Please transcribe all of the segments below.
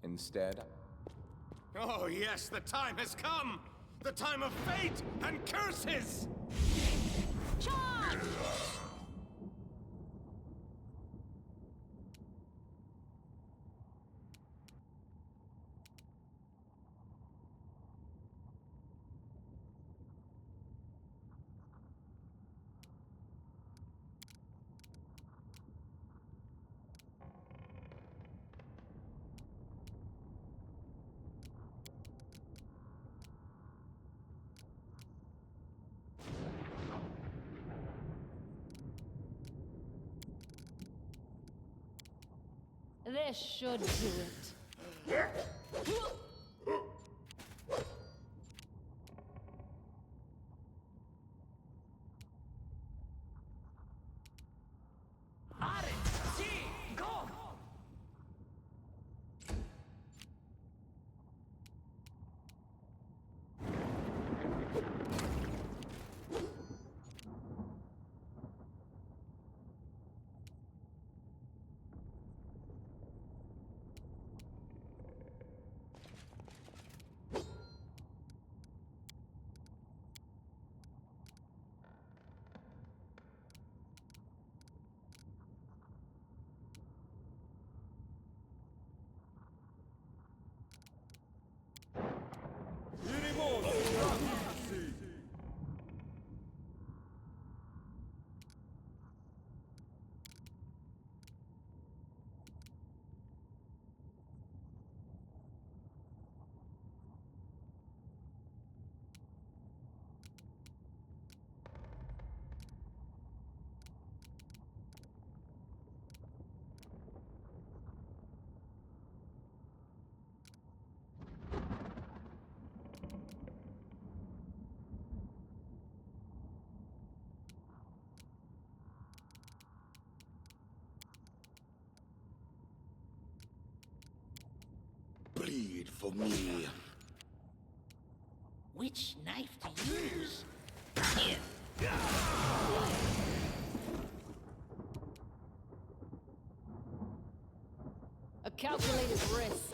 Instead, Oh yes, the time has come! The time of fate and curses! Charge! This should do it. Bleed for me. Which knife to use? Here. A calculated risk.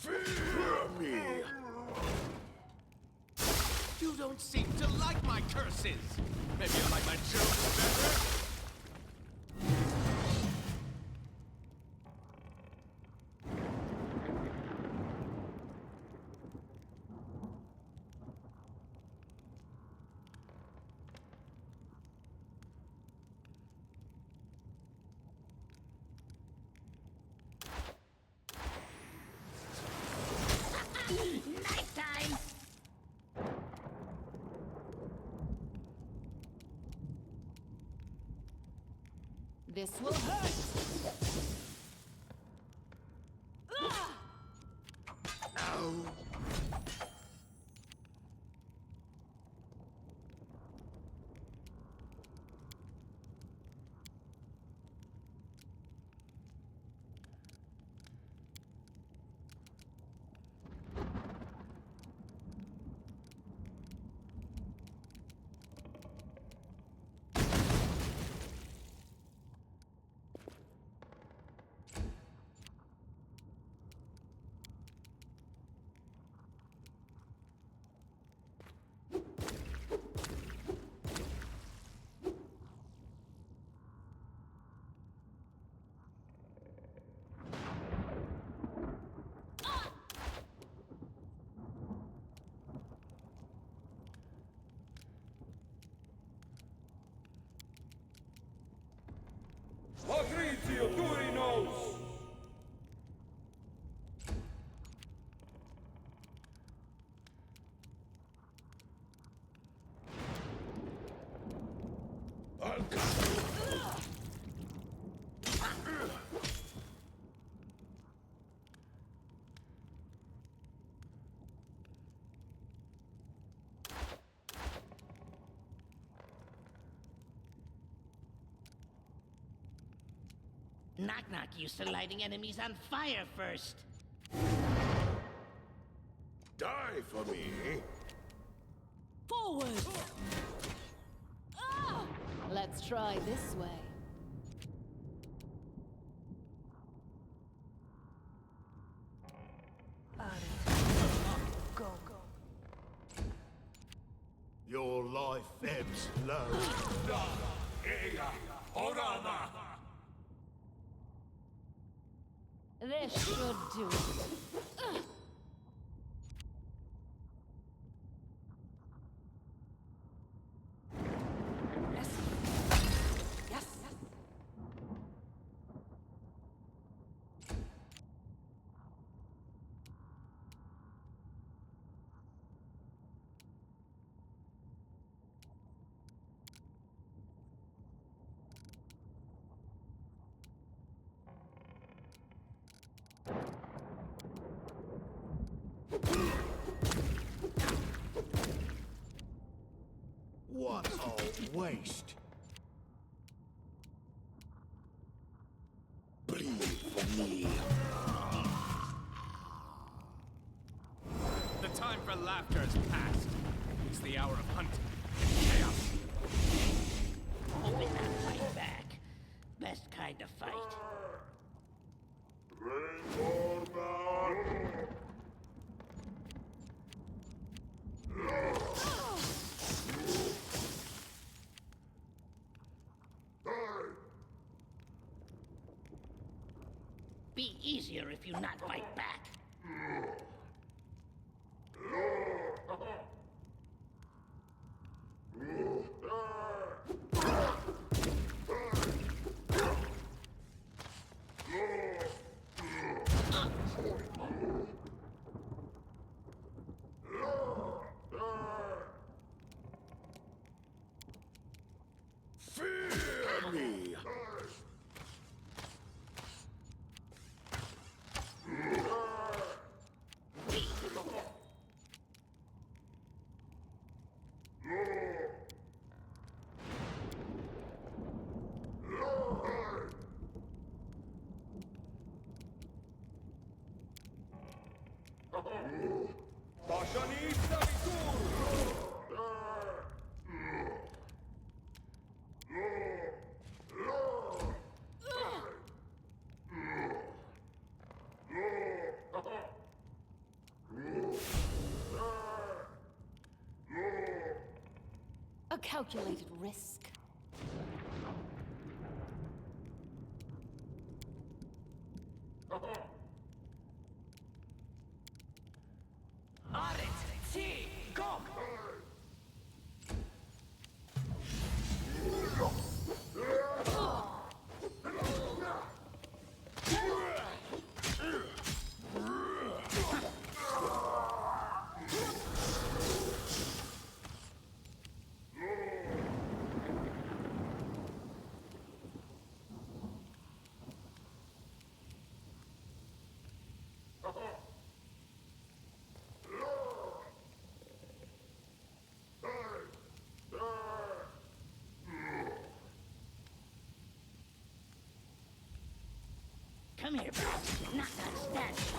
Fear me! You don't seem to like my curses! Maybe you like my jokes better? Nighttime! This will hurt! Ow! Knock-Knock used to lighting enemies on fire first. Die for me. Forward! Ah! Let's try this way. Go. Your life ebbs low. This should do it. Yes. What a waste. Bleed for me. The time for laughter has passed. It's the hour of hunting and chaos. Hoping I'll fight back. Best kind of fight. Be easier if you not fight back. Fear me. A calculated risk. Go. Come here, Bob. Knock-Knock statue.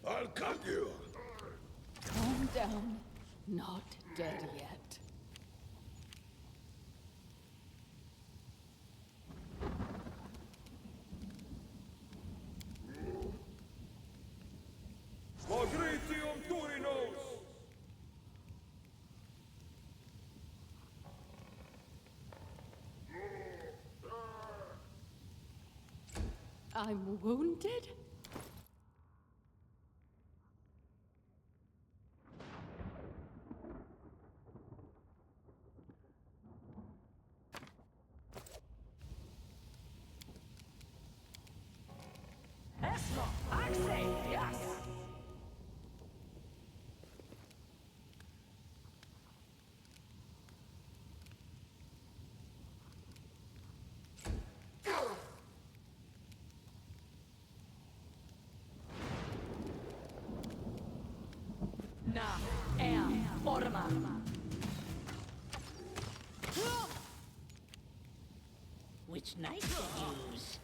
I'll cut you. Calm down. Not dead yet. I'm wounded? Eso. I say yes. Orma. Which knife to use?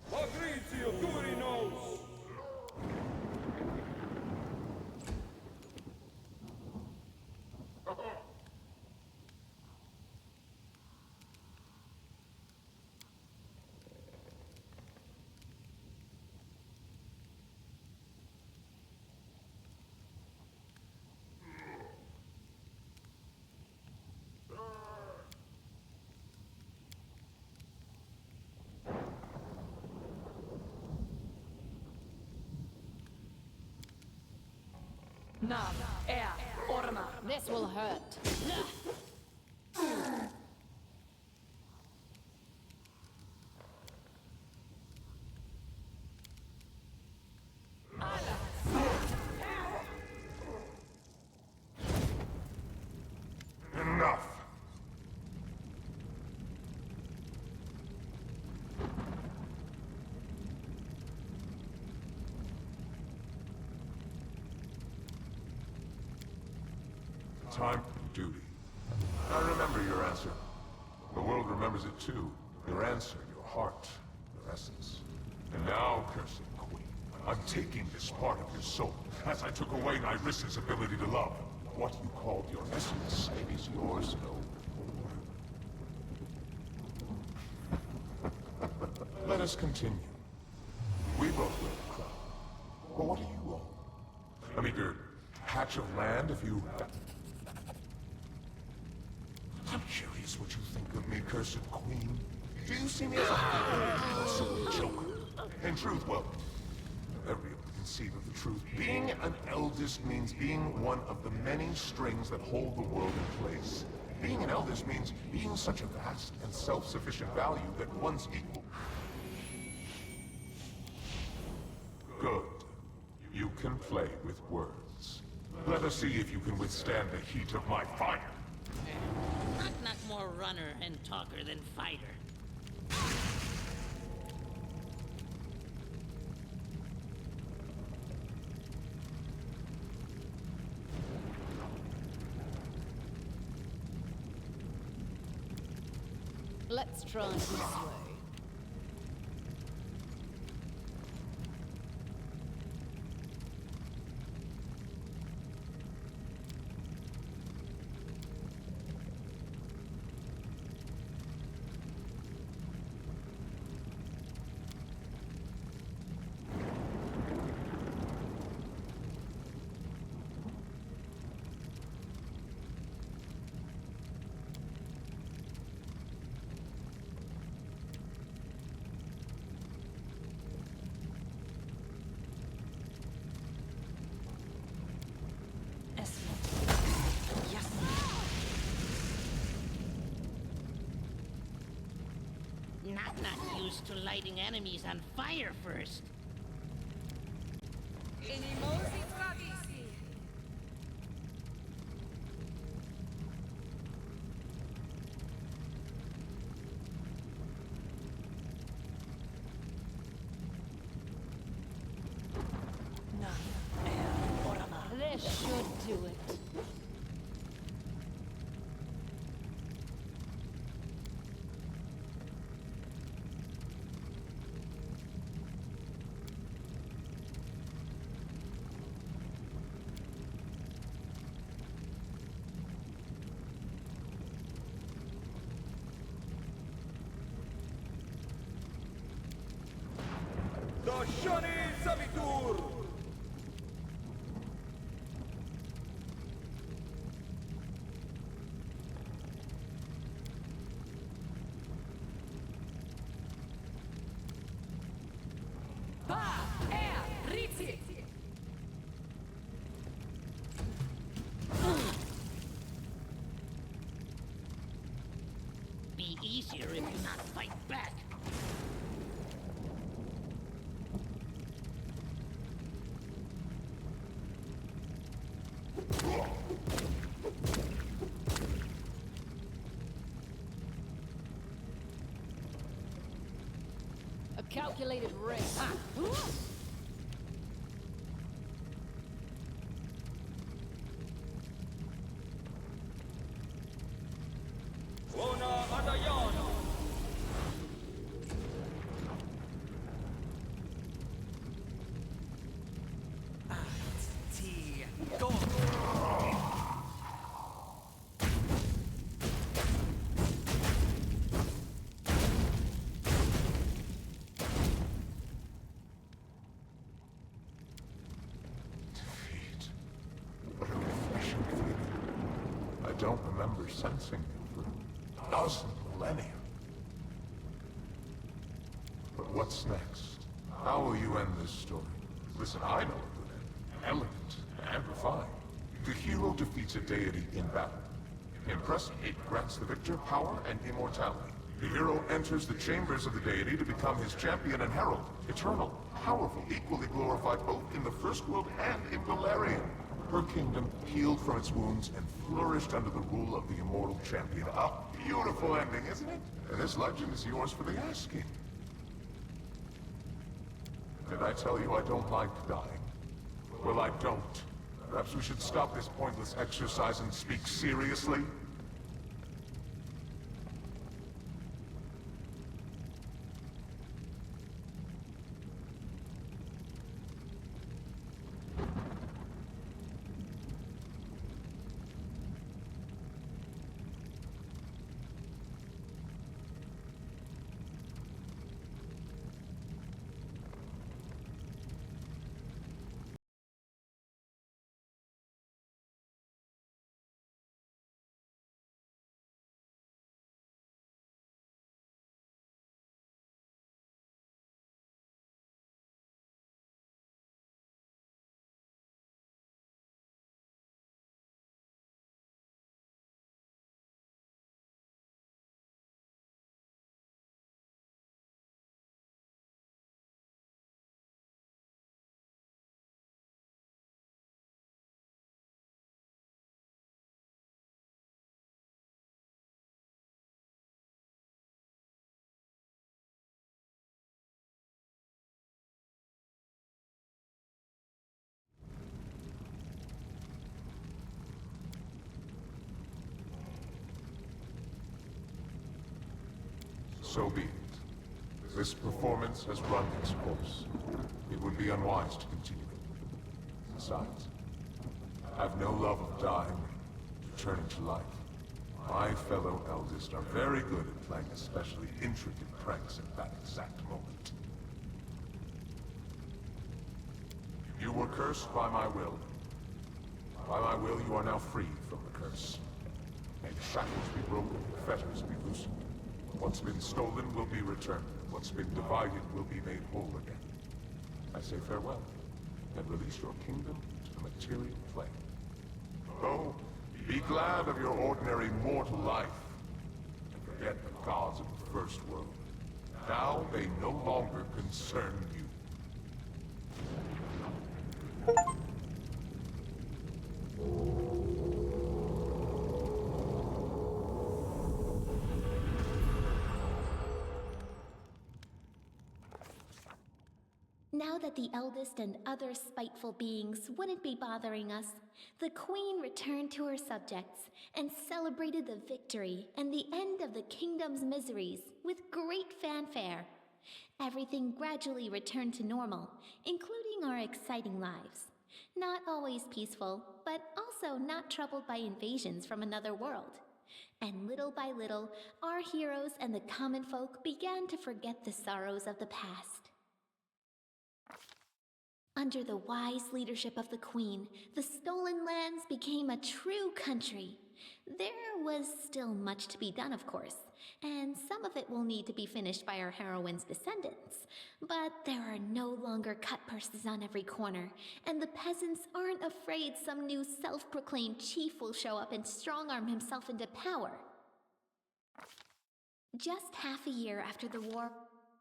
Patrizio Turinos! Nam. Orma. This will hurt. Enough! Time, duty. I remember your answer. The world remembers it too. Your answer, your heart, your essence. And now, cursed queen, I'm taking this part of your soul, as I took away Nyris's ability to love. What you called your essence is yours no more. Let us continue. We both will the crown. But what do you own? A meager patch of land if you... I'm curious what you think of me, cursed queen. Do you see me as a merciful joker? In truth, well, everyone can conceive of the truth. Being an eldest means being one of the many strings that hold the world in place. Being an eldest means being such a vast and self-sufficient value that one's equal. Good. You can play with words. Let us see if you can withstand the heat of my fire. Not more runner and talker than fighter. Let's try this way. Not used to lighting enemies on fire first. This should do it. be easier if you not fight back. A calculated race. Buona Adayana! Tea. Go. Defeat. What a refreshing feeling. I don't remember sensing it for a dozen millennia. But what's next? How will you end this story? Listen, I know a good end. Elegant and refined. The hero defeats a deity in battle. Impressive, it grants the victor power and immortality. The hero enters the chambers of the deity to become his champion and herald. Eternal, powerful, equally glorified both in the first world and in Valerian. Her kingdom healed from its wounds and flourished under the rule of the immortal champion. A beautiful ending, isn't it? And this legend is yours for the asking. Did I tell you I don't like dying? Well, I don't. Perhaps we should stop this pointless exercise and speak seriously? So be it. This performance has run its course. It would be unwise to continue it. Besides, I have no love of dying, returning to life. My fellow eldest are very good at playing especially intricate pranks at that exact moment. You were cursed by my will. By my will, you are now freed from the curse. May the shackles be broken, the fetters be loosened. What's been stolen will be returned. What's been divided will be made whole again. I say farewell, and release your kingdom to the material plane. Oh, be glad of your ordinary mortal life, and forget the gods of the first world. Now they no longer concern you. Now that the eldest and other spiteful beings wouldn't be bothering us, the queen returned to her subjects and celebrated the victory and the end of the kingdom's miseries with great fanfare. Everything gradually returned to normal, including our exciting lives. Not always peaceful, but also not troubled by invasions from another world. And little by little, our heroes and the common folk began to forget the sorrows of the past. Under the wise leadership of the Queen, the stolen lands became a true country. There was still much to be done, of course, and some of it will need to be finished by our heroine's descendants. But there are no longer cut purses on every corner, and the peasants aren't afraid some new self-proclaimed chief will show up and strong-arm himself into power. Just half a year after the war,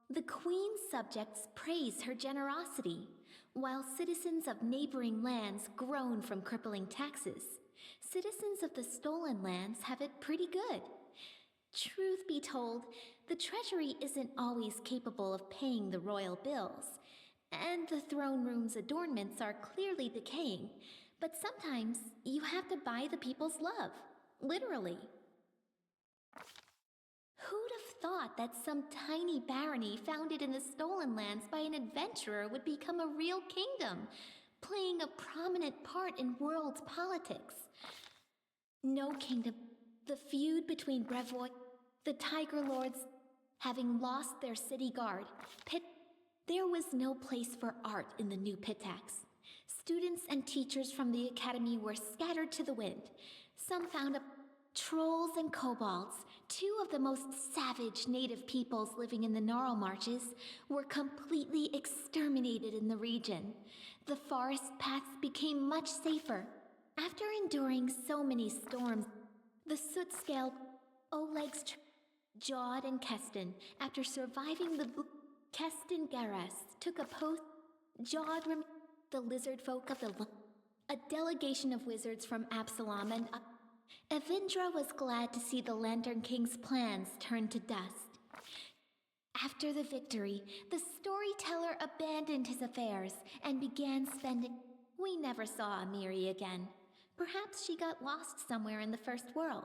the Queen's subjects praise her generosity, while citizens of neighboring lands groan from crippling taxes. Citizens of the stolen lands have it pretty good. Truth be told, the treasury isn't always capable of paying the royal bills, and the throne room's adornments are clearly decaying, but sometimes you have to buy the people's love, literally. Who'd have thought that some tiny barony founded in the stolen lands by an adventurer would become a real kingdom, playing a prominent part in world politics? No kingdom. The feud between Brevoy, the Tiger Lords, having lost their city guard, there was no place for art in the new Pitax. Students and teachers from the academy were scattered to the wind. Some found trolls and kobolds, two of the most savage native peoples living in the Gnarl Marches, were completely exterminated in the region. The forest paths became much safer. After enduring so many storms, the soot-scaled Oleg's Jawed and Keston, after surviving the Keston Garas, took a post. Jawed the lizard folk of the a delegation of wizards from Absalom and Evindra was glad to see the Lantern King's plans turn to dust. After the victory, the storyteller abandoned his affairs and began spending. We never saw Amiri again. Perhaps she got lost somewhere in the First World,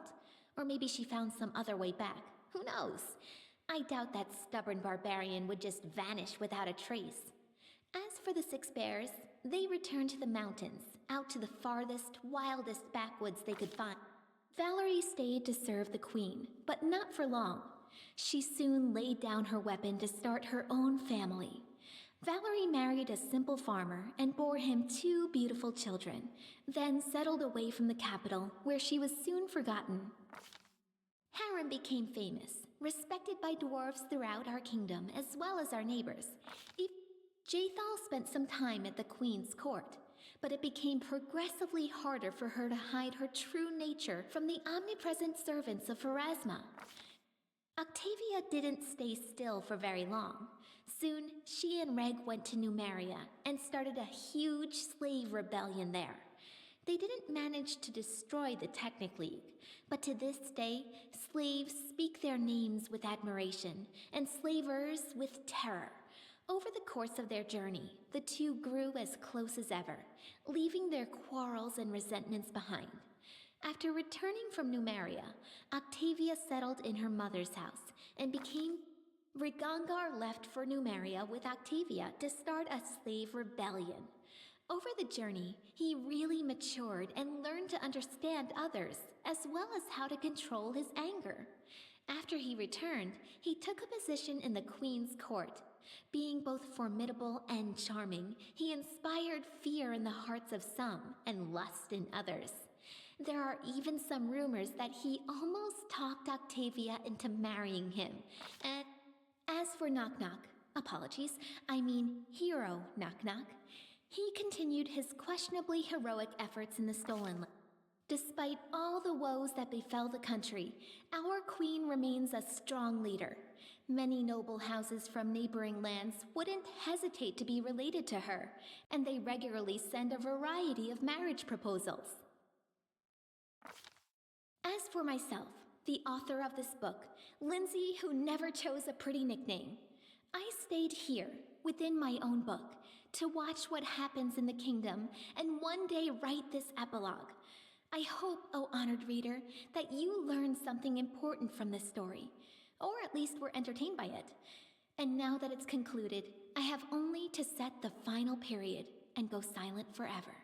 or maybe she found some other way back. Who knows? I doubt that stubborn barbarian would just vanish without a trace. As for the Six Bears, they returned to the mountains, out to the farthest, wildest backwoods they could find. Valerie stayed to serve the Queen, but not for long. She soon laid down her weapon to start her own family. Valerie married a simple farmer and bore him 2 beautiful children, then settled away from the capital, where she was soon forgotten. Harem became famous, respected by dwarves throughout our kingdom as well as our neighbors. Jaethal spent some time at the Queen's court, but it became progressively harder for her to hide her true nature from the omnipresent servants of Pharasma. Octavia didn't stay still for very long. Soon, she and Reg went to Numeria and started a huge slave rebellion there. They didn't manage to destroy the Technic League, but to this day, slaves speak their names with admiration, and slavers with terror. Over the course of their journey, the two grew as close as ever, leaving their quarrels and resentments behind. After returning from Numeria, Octavia settled in her mother's house and became. Rigangar left for Numeria with Octavia to start a slave rebellion. Over the journey, he really matured and learned to understand others, as well as how to control his anger. After he returned, he took a position in the Queen's court. Being both formidable and charming, he inspired fear in the hearts of some and lust in others. There are even some rumors that he almost talked Octavia into marrying him. And as for Knock Knock, Hero Knock Knock, he continued his questionably heroic efforts in the Stolen Land. Despite all the woes that befell the country, our queen remains a strong leader. Many noble houses from neighboring lands wouldn't hesitate to be related to her, and they regularly send a variety of marriage proposals. As for myself, the author of this book, Lindsay, who never chose a pretty nickname, I stayed here, within my own book, to watch what happens in the kingdom and one day write this epilogue. I hope, O honored reader, that you learned something important from this story, or at least were entertained by it. And now that it's concluded, I have only to set the final period and go silent forever.